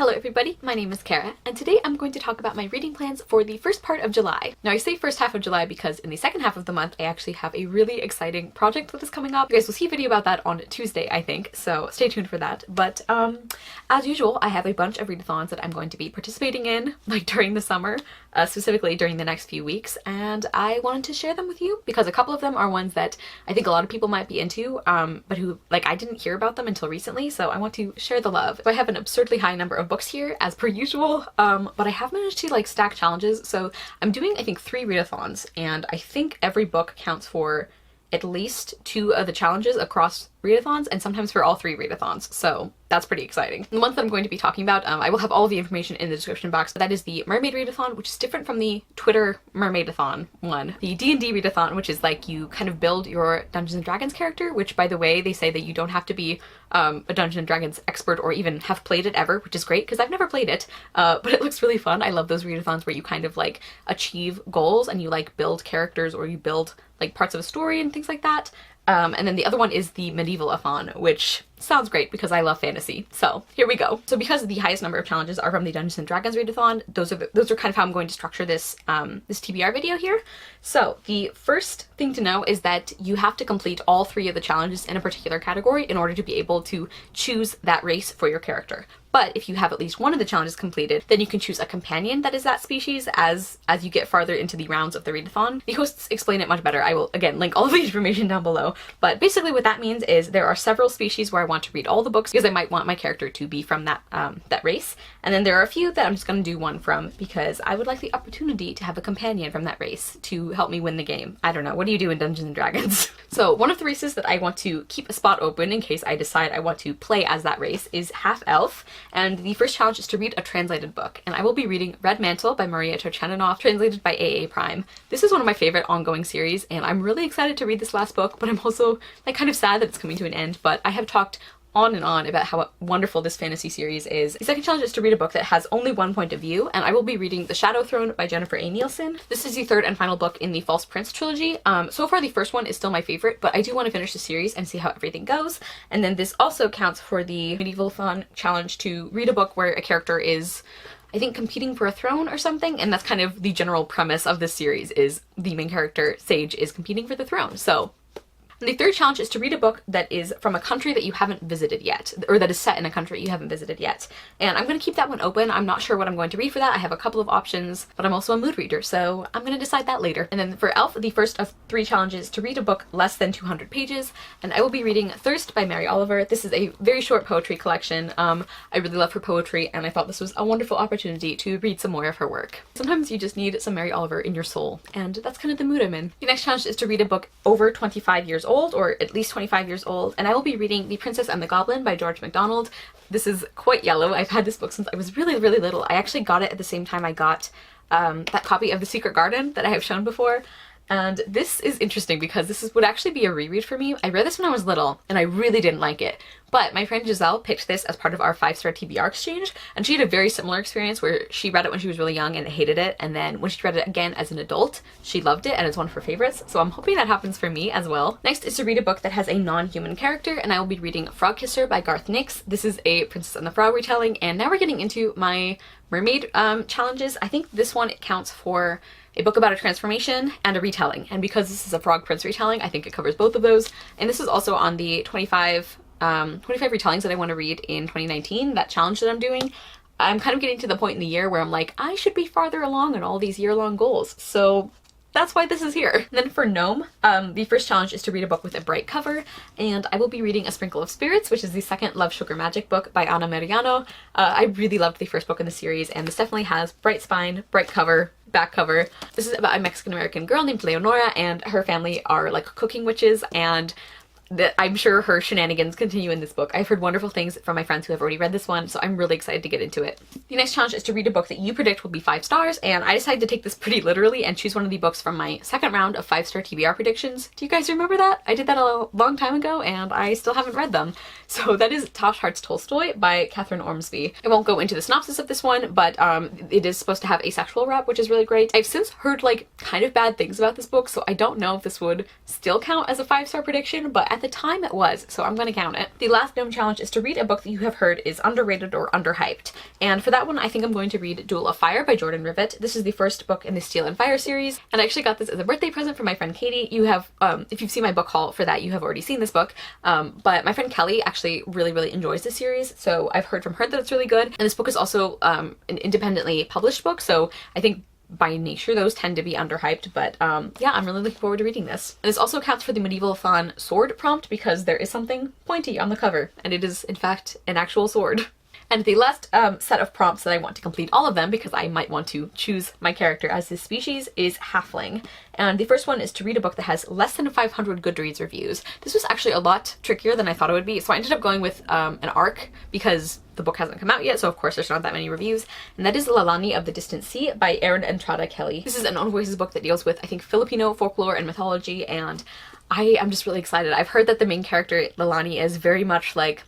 Hello everybody, my name is Kara, and today I'm going to talk about my reading plans for the first part of July. Now I say first half of July because in the second half of the month I actually have a really exciting project that is coming up. You guys will see a video about that on Tuesday, I think, so stay tuned for that. But as usual, I have a bunch of readathons that I'm going to be participating in, like during the summer, specifically during the next few weeks, and I wanted to share them with you because a couple of them are ones that I think a lot of people might be into, but who, like, I didn't hear about them until recently, so I want to share the love. So I have an absurdly high number of books here as per usual, but I have managed to like stack challenges. So I'm doing, I think, 3 readathons, and I think every book counts for at least 2 of the challenges across readathons, and sometimes for all 3 readathons, so that's pretty exciting. The ones that I'm going to be talking about, I will have all the information in the description box, but that is the Mermaid Readathon, which is different from the Twitter Mermaidathon one. The D&D Readathon, which is like you kind of build your Dungeons & Dragons character, which, by the way, they say that you don't have to be a Dungeons & Dragons expert or even have played it ever, which is great because I've never played it, but it looks really fun. I love those readathons where you kind of like achieve goals and you like build characters or you build like parts of a story and things like that. And then the other one is the Medieval-A-Thon, which sounds great because I love fantasy. So here we go. So because the highest number of challenges are from the Dungeons & Dragons Readathon, those are kind of how I'm going to structure this this TBR video here. So the first thing to know is that you have to complete all 3 of the challenges in a particular category in order to be able to choose that race for your character. But if you have at least one of the challenges completed, then you can choose a companion that is that species as you get farther into the rounds of the readathon. The hosts explain it much better. I will, again, link all of the information down below. But basically what that means is there are several species where I want to read all the books because I might want my character to be from that, that race. And then there are a few that I'm just going to do one from because I would like the opportunity to have a companion from that race to help me win the game. I don't know. What do you do in Dungeons & Dragons? So one of the races that I want to keep a spot open in case I decide I want to play as that race is half-elf. And the first challenge is to read a translated book, and I will be reading Red Mantle by Maria Turchaninov, translated by A.A. Prime. This is one of my favorite ongoing series, and I'm really excited to read this last book, but I'm also like kind of sad that it's coming to an end. But I have talked on and on about how wonderful this fantasy series is. The second challenge is to read a book that has only one point of view, and I will be reading The Shadow Throne by Jennifer A. Nielsen. This is the 3rd and final book in the False Prince trilogy. So far the first one is still my favorite, but I do want to finish the series and see how everything goes. And then this also counts for the Medieval-A-Thon challenge to read a book where a character is, I think, competing for a throne or something, and that's kind of the general premise of this series, is the main character, Sage, is competing for the throne. So and the 3rd challenge is to read a book that is from a country that you haven't visited yet, or that is set in a country you haven't visited yet. And I'm going to keep that one open. I'm not sure what I'm going to read for that. I have a couple of options, but I'm also a mood reader, so I'm going to decide that later. And then for Elf, the first of 3 challenges to read a book less than 200 pages, and I will be reading Thirst by Mary Oliver. This is a very short poetry collection. I really love her poetry, and I thought this was a wonderful opportunity to read some more of her work. Sometimes you just need some Mary Oliver in your soul, and that's kind of the mood I'm in. The next challenge is to read a book over 25 years old, or at least 25 years old, and I will be reading The Princess and the Goblin by George MacDonald. This is quite yellow. I've had this book since I was really, really little. I actually got it at the same time I got that copy of The Secret Garden that I have shown before. And this is interesting because would actually be a reread for me. I read this when I was little and I really didn't like it. But my friend Giselle picked this as part of our 5-star TBR exchange, and she had a very similar experience where she read it when she was really young and hated it, and then when she read it again as an adult, she loved it and it's one of her favorites. So I'm hoping that happens for me as well. Next is to read a book that has a non-human character, and I will be reading Frog Kisser by Garth Nix. This is a Princess and the Frog retelling, and now we're getting into my Mermaid challenges. I think this one counts for a book about a transformation and a retelling, and because this is a Frog Prince retelling, I think it covers both of those. And this is also on the 25 retellings that I want to read in 2019, that challenge that I'm doing. I'm kind of getting to the point in the year where I'm like, I should be farther along in all these year-long goals, so that's why this is here. And then for Gnome, the first challenge is to read a book with a bright cover, and I will be reading A Sprinkle of Spirits, which is the 2nd Love Sugar Magic book by Ana Mariano. I really loved the first book in the series, and this definitely has bright spine, bright cover, back cover. This is about a Mexican-American girl named Leonora, and her family are like cooking witches, and I'm sure her shenanigans continue in this book. I've heard wonderful things from my friends who have already read this one, so I'm really excited to get into it. The next challenge is to read a book that you predict will be 5 stars, and I decided to take this pretty literally and choose one of the books from my 2nd round of 5-star TBR predictions. Do you guys remember that? I did that a long time ago, and I still haven't read them. So that is Tosh Hearts Tolstoy by Catherine Ormsby. I won't go into the synopsis of this one, but it is supposed to have a sexual rap, which is really great. I've since heard like kind of bad things about this book, so I don't know if this would still count as a 5-star prediction, but at at the time it was, so I'm gonna count it. The last gnome challenge is to read a book that you have heard is underrated or underhyped. And for that one, I think I'm going to read Duel of Fire by Jordan Rivet. This is the first book in the Steel and Fire series, and I actually got this as a birthday present from my friend Katie. You have, if you've seen my book haul for that, you have already seen this book, but my friend Kelly actually really enjoys this series, so I've heard from her that it's really good. And this book is also an independently published book, so I think by nature those tend to be underhyped, but yeah, I'm really looking forward to reading this. And this also counts for the Medieval-A-Thon sword prompt because there is something pointy on the cover, and it is in fact an actual sword. And the last set of prompts that I want to complete all of them, because I might want to choose my character as this species, is Halfling. And the first one is to read a book that has less than 500 Goodreads reviews. This was actually a lot trickier than I thought it would be, so I ended up going with an ARC because the book hasn't come out yet, so of course there's not that many reviews. And that is Lalani of the Distant Sea by Erin Entrada Kelly. This is an own voices book that deals with, I think, Filipino folklore and mythology, and I am just really excited. I've heard that the main character, Lalani, is very much like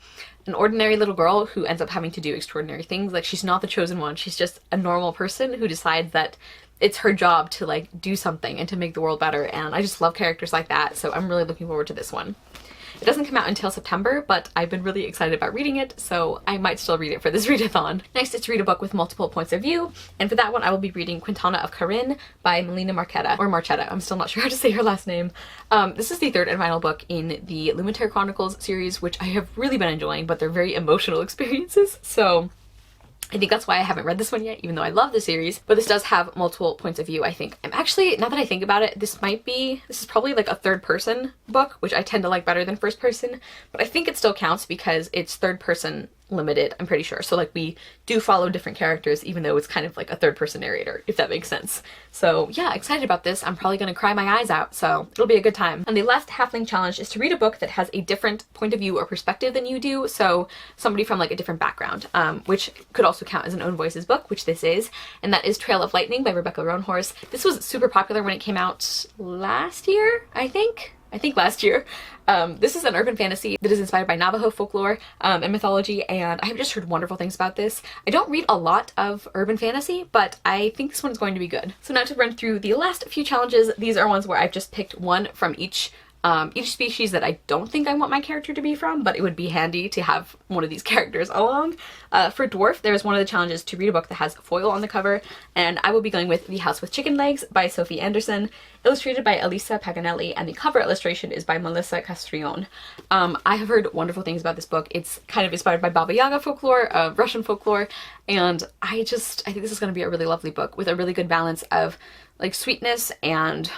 an ordinary little girl who ends up having to do extraordinary things. Like, she's not the chosen one. She's just a normal person who decides that it's her job to like do something and to make the world better. And I just love characters like that. So I'm really looking forward to this one. It doesn't come out until September, but I've been really excited about reading it, so I might still read it for this readathon. Next is to read a book with multiple points of view, and for that one I will be reading Quintana of Carin by Melina Marchetta, or Marchetta, I'm still not sure how to say her last name. This is the third and final book in the Luminter Chronicles series, which I have really been enjoying, but they're very emotional experiences, so I think that's why I haven't read this one yet, even though I love the series. But this does have multiple points of view, I think. I'm actually, now that I think about it, this is probably like a third person book, which I tend to like better than first person, but I think it still counts because it's third person limited, I'm pretty sure. So like we do follow different characters, even though it's kind of like a third person narrator, if that makes sense. So yeah, excited about this. I'm probably gonna cry my eyes out, so it'll be a good time. And the last halfling challenge is to read a book that has a different point of view or perspective than you do. So somebody from like a different background, which could also count as an own voices book, which this is, and that is Trail of Lightning by Rebecca Roanhorse. This was super popular when it came out last year, I think last year. This is an urban fantasy that is inspired by Navajo folklore and mythology, and I have just heard wonderful things about this. I don't read a lot of urban fantasy, but I think this one's going to be good. So now to run through the last few challenges, these are ones where I've just picked one from each species that I don't think I want my character to be from, but it would be handy to have one of these characters along. For Dwarf, there's one of the challenges to read a book that has foil on the cover, and I will be going with The House with Chicken Legs by Sophie Anderson, illustrated by Elisa Paganelli, and the cover illustration is by Melissa Castrillon. I have heard wonderful things about this book. It's kind of inspired by Baba Yaga folklore, Russian folklore, and I think this is going to be a really lovely book with a really good balance of like sweetness and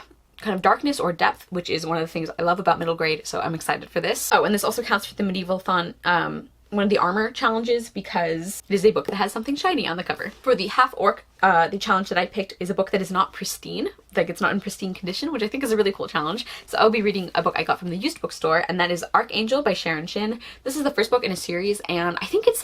kind of darkness or depth, which is one of the things I love about middle grade, so I'm excited for this. Oh, and this also counts for the Medieval-A-Thon, one of the armor challenges, because it is a book that has something shiny on the cover. For the half-orc, the challenge that I picked is a book that is not pristine, like it's not in pristine condition, which I think is a really cool challenge. So I'll be reading a book I got from the used bookstore, and that is Archangel by Sharon Shin. This is the first book in a series, and I think it's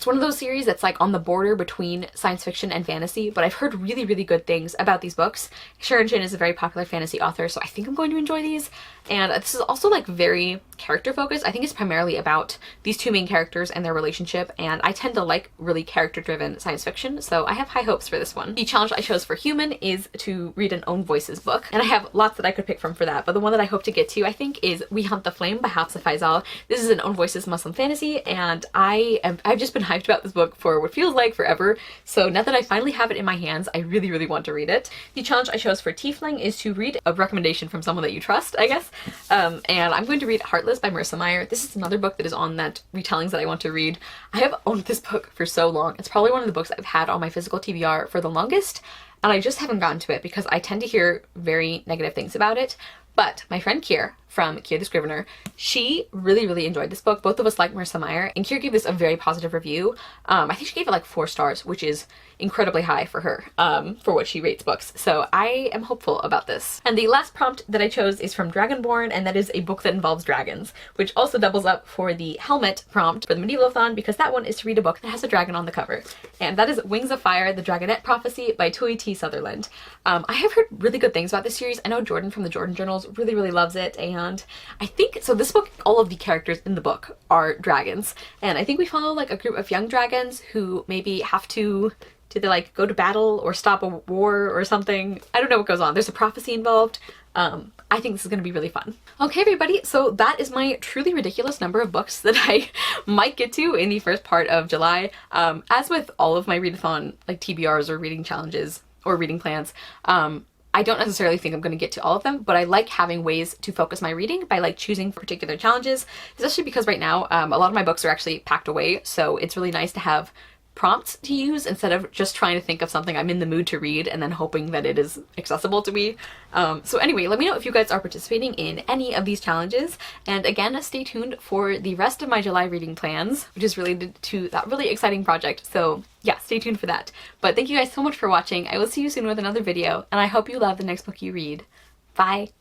one of those series that's like on the border between science fiction and fantasy, but I've heard really good things about these books. Sharon Shin is a very popular fantasy author, so I think I'm going to enjoy these. And this is also like very character focused. I think it's primarily about these two main characters and their relationship, and I tend to like really character driven science fiction, so I have high hopes for this one. The challenge I chose for human is to read an own voices book, and I have lots that I could pick from for that, but the one that I hope to get to, I think, is We Hunt the Flame by Hafsa Faisal. This is an own voices Muslim fantasy, and I've just been hyped about this book for what feels like forever, so now that I finally have it in my hands, I really want to read it. The challenge I chose for Tiefling is to read a recommendation from someone that you trust, I guess, and I'm going to read Heartless by Marissa Meyer. This is another book that is on that retellings that I want to read. I have owned this book for so long. It's probably one of the books I've had on my physical TBR for the longest, and I just haven't gotten to it because I tend to hear very negative things about it. But my friend Kier from Kier the Scrivener, she really enjoyed this book. Both of us like Marissa Meyer, and Kier gave this a very positive review. I think she gave it like 4 stars, which is incredibly high for her, for what she rates books. So I am hopeful about this. And the last prompt that I chose is from Dragonborn, and that is a book that involves dragons, which also doubles up for the helmet prompt for the Medieval-A-Thon, because that one is to read a book that has a dragon on the cover. And that is Wings of Fire, The Dragonette Prophecy by Tui T. Sutherland. I have heard really good things about this series. I know Jordan from the Jordan Journals really loves it, and I think, so this book, all of the characters in the book are dragons, and I think we follow like a group of young dragons who maybe have to Do they like go to battle or stop a war or something? I don't know what goes on. There's a prophecy involved. I think this is going to be really fun. Okay, everybody, so that is my truly ridiculous number of books that I might get to in the first part of July. As with all of my readathon, like TBRs or reading challenges or reading plans, I don't necessarily think I'm going to get to all of them, but I like having ways to focus my reading by like choosing particular challenges, especially because right now a lot of my books are actually packed away, so it's really nice to have prompts to use instead of just trying to think of something I'm in the mood to read and then hoping that it is accessible to me. So anyway, let me know if you guys are participating in any of these challenges, and again, stay tuned for the rest of my July reading plans, which is related to that really exciting project. So yeah, stay tuned for that. But thank you guys so much for watching. I will see you soon with another video, and I hope you love the next book you read. Bye!